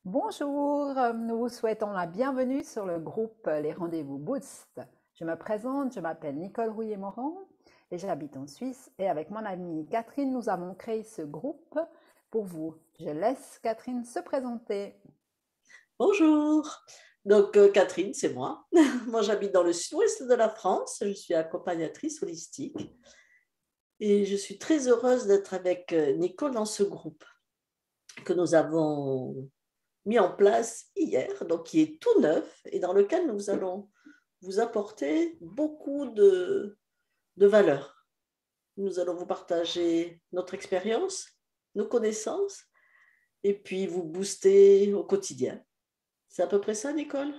Bonjour, nous vous souhaitons la bienvenue sur le groupe Les Rendez-vous Boost. Je me présente, je m'appelle Nicole Rouillet-Moran et j'habite en Suisse. Et avec mon amie Catherine, nous avons créé ce groupe pour vous. Je laisse Catherine se présenter. Bonjour. Catherine, c'est moi. Moi, j'habite dans le sud-ouest de la France. Je suis accompagnatrice holistique et je suis très heureuse d'être avec Nicole dans ce groupe que nous avons mis en place hier, donc qui est tout neuf et dans lequel nous allons vous apporter beaucoup de valeurs. Nous allons vous partager notre expérience, nos connaissances et puis vous booster au quotidien. C'est à peu près ça, Nicole?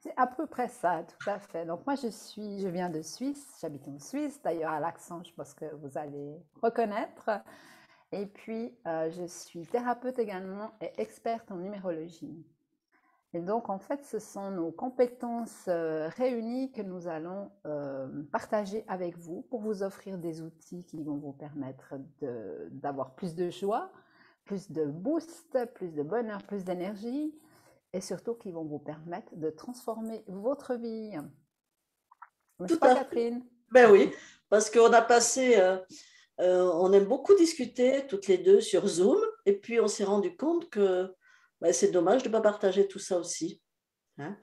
C'est à peu près ça, tout à fait. Donc moi, je viens de Suisse, j'habite en Suisse. D'ailleurs, à l'accent, je pense que vous allez reconnaître. Et puis, je suis thérapeute également et experte en numérologie. Et donc, en fait, ce sont nos compétences réunies que nous allons partager avec vous pour vous offrir des outils qui vont vous permettre d'avoir plus de joie, plus de boost, plus de bonheur, plus d'énergie et surtout qui vont vous permettre de transformer votre vie. N'est-ce Tout pas, à fait. Catherine? Ben oui, parce qu'on a passé, on aime beaucoup discuter toutes les deux sur Zoom, et puis on s'est rendu compte que ben, c'est dommage de ne pas partager tout ça aussi, hein.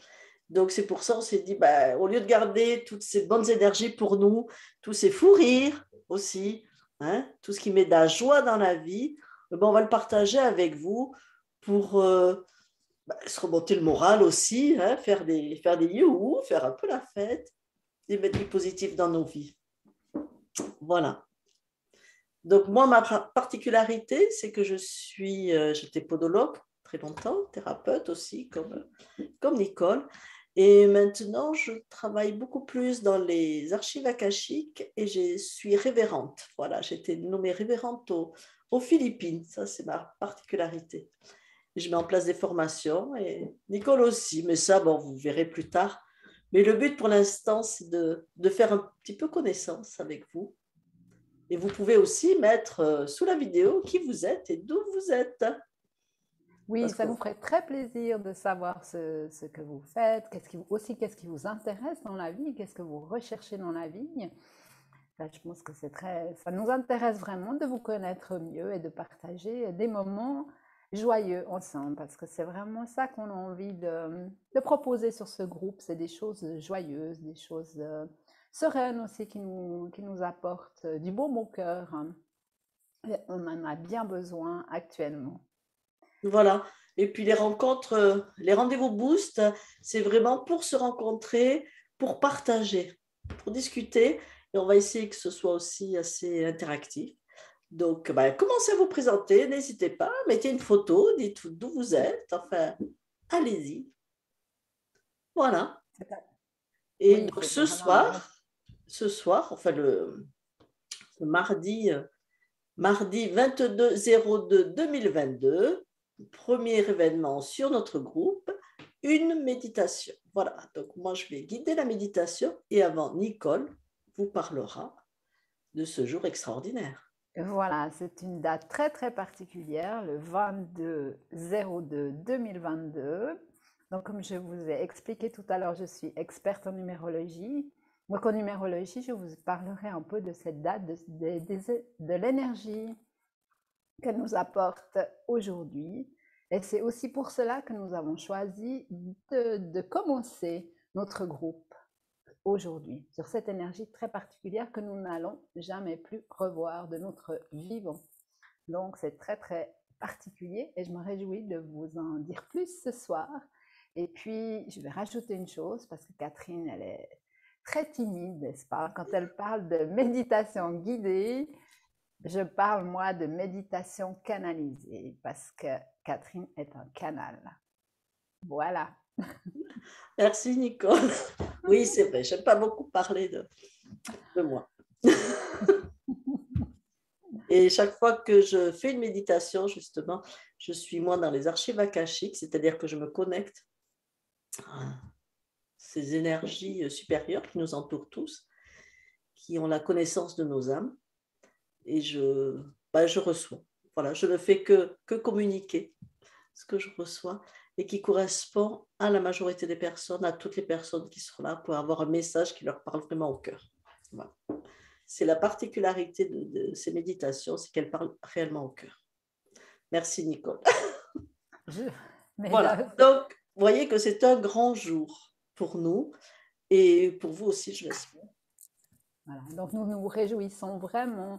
Donc c'est pour ça on s'est dit, ben, au lieu de garder toutes ces bonnes énergies pour nous, tous ces fous rires aussi, hein, tout ce qui met de la joie dans la vie, ben, on va le partager avec vous pour ben, se remonter le moral aussi, hein, faire des youhou, faire un peu la fête et mettre du positif dans nos vies. Voilà. Donc, moi, ma particularité, c'est que j'étais podologue très longtemps, thérapeute aussi, comme Nicole. Et maintenant, je travaille beaucoup plus dans les archives akashiques et je suis révérente. Voilà, j'ai été nommée révérente aux Philippines. Ça, c'est ma particularité. Et je mets en place des formations et Nicole aussi. Mais ça, bon, vous verrez plus tard. Mais le but pour l'instant, c'est de faire un petit peu connaissance avec vous. Et vous pouvez aussi mettre sous la vidéo qui vous êtes et d'où vous êtes. Oui, Parce ça que nous ferait très plaisir de savoir ce que vous faites, qu'est-ce qui vous intéresse dans la vie, qu'est-ce que vous recherchez dans la vie. Là, je pense que ça nous intéresse vraiment de vous connaître mieux et de partager des moments joyeux ensemble, parce que c'est vraiment ça qu'on a envie de proposer sur ce groupe. C'est des choses joyeuses, des choses sereines aussi qui nous apportent du baume au cœur, hein. Et on en a bien besoin actuellement. voilà. Et puis les rencontres, les rendez-vous boost, c'est vraiment pour se rencontrer, pour partager, pour discuter. Et on va essayer que ce soit aussi assez interactif. Donc, ben, commencez à vous présenter, n'hésitez pas, mettez une photo, dites d'où vous êtes, enfin, allez-y. Voilà. Et Oui, donc c'est vraiment. ce soir, enfin le mardi, mardi 22/02/2022, premier événement sur notre groupe, une méditation. Voilà, donc moi je vais guider la méditation et avant Nicole vous parlera de ce jour extraordinaire. Voilà, c'est une date très très particulière, le 22/02/2022. Donc, comme je vous ai expliqué tout à l'heure, je suis experte en numérologie. Donc, en numérologie, je vous parlerai un peu de cette date, de l'énergie qu'elle nous apporte aujourd'hui. Et c'est aussi pour cela que nous avons choisi de commencer notre groupe aujourd'hui, sur cette énergie très particulière que nous n'allons jamais plus revoir de notre vivant. Donc c'est très très particulier et je me réjouis de vous en dire plus ce soir. Et puis je vais rajouter une chose parce que Catherine, elle est très timide, n'est-ce pas? Quand elle parle de méditation guidée, je parle moi de méditation canalisée parce que Catherine est un canal. Voilà. Merci Nicole. Oui, c'est vrai, j'aime pas beaucoup parler de moi. Et chaque fois que je fais une méditation, justement, je suis moi dans les archives akashiques, c'est-à-dire que je me connecte à ces énergies supérieures qui nous entourent tous, qui ont la connaissance de nos âmes, et je reçois. Voilà, je ne fais que communiquer ce que je reçois, et qui correspond à la majorité des personnes, à toutes les personnes qui sont là pour avoir un message qui leur parle vraiment au cœur. Voilà. C'est la particularité de ces méditations, c'est qu'elles parlent réellement au cœur. Merci Nicole. Mais Voilà, donc vous voyez que c'est un grand jour pour nous et pour vous aussi, je l'espère. Voilà, donc nous nous réjouissons vraiment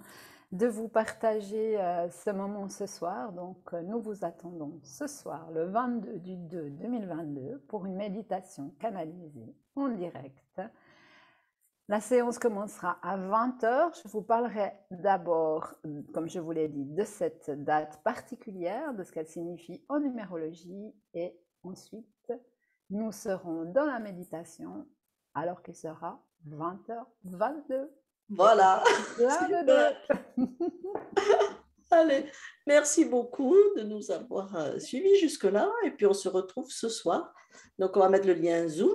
de vous partager ce moment ce soir. Donc nous vous attendons ce soir, le 22 du 2 2022, pour une méditation canalisée en direct. La séance commencera à 20h. Je vous parlerai d'abord, comme je vous l'ai dit, de cette date particulière, de ce qu'elle signifie en numérologie. Et ensuite, nous serons dans la méditation alors qu'il sera 20h22. Voilà. Super. Allez, merci beaucoup de nous avoir suivis jusque-là. Et puis, on se retrouve ce soir. Donc, on va mettre le lien Zoom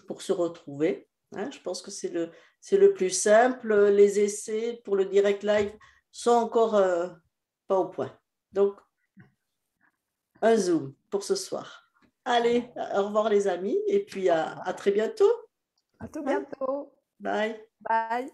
pour se retrouver. Je pense que c'est le plus simple. Les essais pour le direct live sont encore pas au point. Donc, un Zoom pour ce soir. Allez, au revoir les amis. Et puis, à très bientôt. À tout bientôt. Bye. Bye.